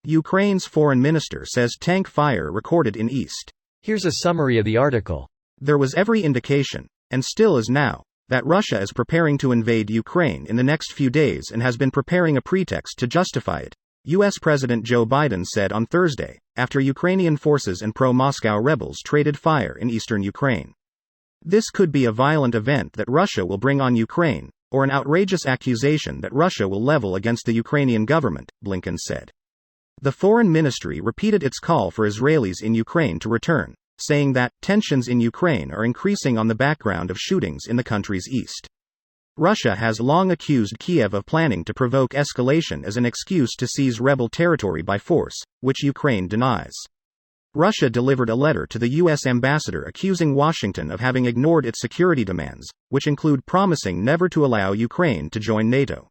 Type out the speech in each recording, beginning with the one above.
Ukraine's foreign minister says tank fire recorded in East. Here's a summary of the article. There was every indication, and still is now, that Russia is preparing to invade Ukraine in the next few days and has been preparing a pretext to justify it, U.S. President Joe Biden said on Thursday, after Ukrainian forces and pro-Moscow rebels traded fire in eastern Ukraine. This could be a violent event that Russia will bring on Ukraine, or an outrageous accusation that Russia will level against the Ukrainian government, Blinken said. The foreign ministry repeated its call for Israelis in Ukraine to return, saying that tensions in Ukraine are increasing on the background of shootings in the country's east. Russia has long accused Kiev of planning to provoke escalation as an excuse to seize rebel territory by force, which Ukraine denies. Russia delivered a letter to the U.S. ambassador accusing Washington of having ignored its security demands, which include promising never to allow Ukraine to join NATO.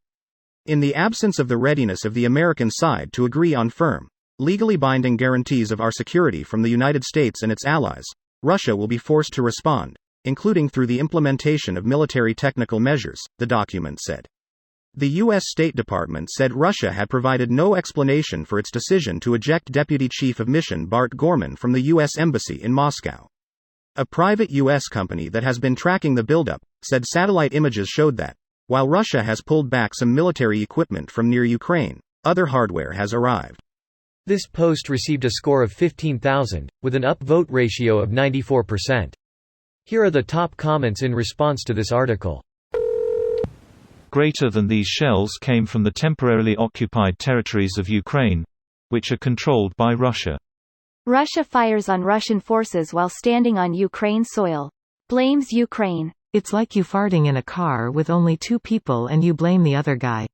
In the absence of the readiness of the American side to agree on firm, legally binding guarantees of our security from the United States and its allies, Russia will be forced to respond, including through the implementation of military technical measures, the document said. The U.S. State Department said Russia had provided no explanation for its decision to eject Deputy Chief of Mission Bart Gorman from the U.S. Embassy in Moscow. A private U.S. company that has been tracking the buildup said satellite images showed that, while Russia has pulled back some military equipment from near Ukraine, other hardware has arrived. This post received a score of 15,000, with an upvote ratio of 94%. Here are the top comments in response to this article. Greater than these shells came from the temporarily occupied territories of Ukraine, which are controlled by Russia. Russia fires on Russian forces while standing on Ukraine soil. Blames Ukraine. It's like you farting in a car with only 2 people and you blame the other guy.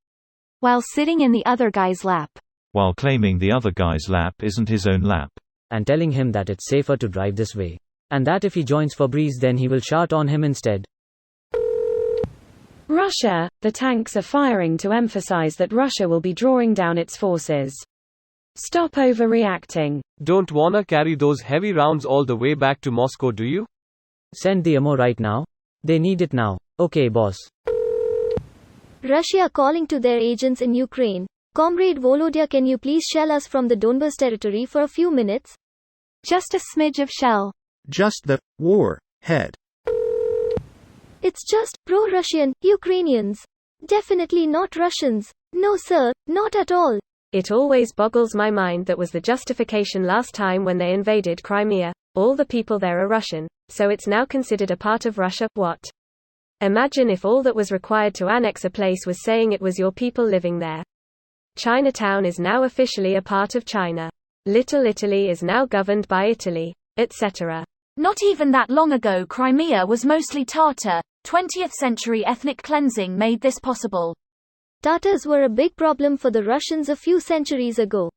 While sitting in the other guy's lap. While claiming the other guy's lap isn't his own lap. And telling him that it's safer to drive this way. And that if he joins Fabrice then he will shout on him instead. Russia, the tanks are firing to emphasize that Russia will be drawing down its forces. Stop overreacting. Don't wanna carry those heavy rounds all the way back to Moscow, do you? Send the ammo right now. They need it now. Okay, boss. Russia calling to their agents in Ukraine. Comrade Volodya, can you please shell us from the Donbas territory for a few minutes? Just a smidge of shell. Just the war head. It's just pro-Russian Ukrainians. Definitely not Russians. No sir, not at all. It always boggles my mind that was the justification last time when they invaded Crimea. All the people there are Russian, so it's now considered a part of Russia. What? Imagine if all that was required to annex a place was saying it was your people living there. Chinatown is now officially a part of China. Little Italy is now governed by Italy, etc. Not even that long ago Crimea was mostly Tatar. 20th century ethnic cleansing made this possible. Tatars were a big problem for the Russians a few centuries ago.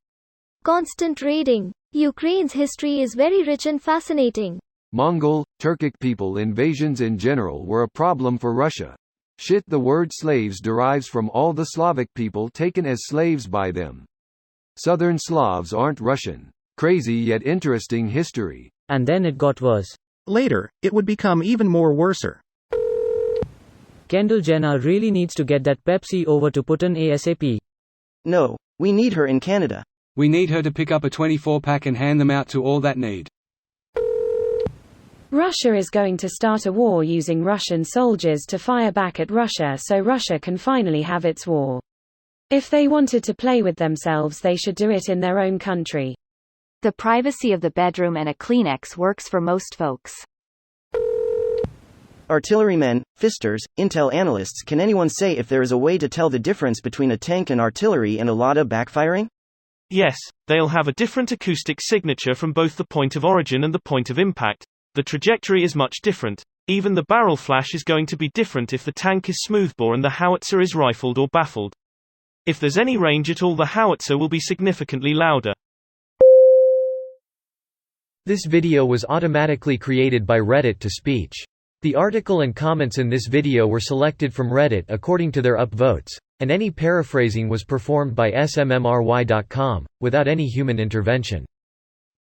Constant raiding. Ukraine's history is very rich and fascinating. Mongol, Turkic people invasions in general were a problem for Russia. Shit, the word slaves derives from all the Slavic people taken as slaves by them. Southern Slavs aren't Russian. Crazy yet interesting history. And then it got worse. Later, it would become even more worser. Kendall Jenner really needs to get that Pepsi over to Putin ASAP. No, we need her in Canada. We need her to pick up a 24-pack and hand them out to all that need. Russia is going to start a war using Russian soldiers to fire back at Russia so Russia can finally have its war. If they wanted to play with themselves they should do it in their own country. The privacy of the bedroom and a Kleenex works for most folks. Artillerymen, fisters, intel analysts, can anyone say if there is a way to tell the difference between a tank and artillery and a Lada backfiring? Yes, they'll have a different acoustic signature from both the point of origin and the point of impact. The trajectory is much different. Even the barrel flash is going to be different if the tank is smoothbore and the howitzer is rifled or baffled. If there's any range at all, the howitzer will be significantly louder. This video was automatically created by Reddit to speech. The article and comments in this video were selected from Reddit according to their upvotes, and any paraphrasing was performed by smmry.com, without any human intervention.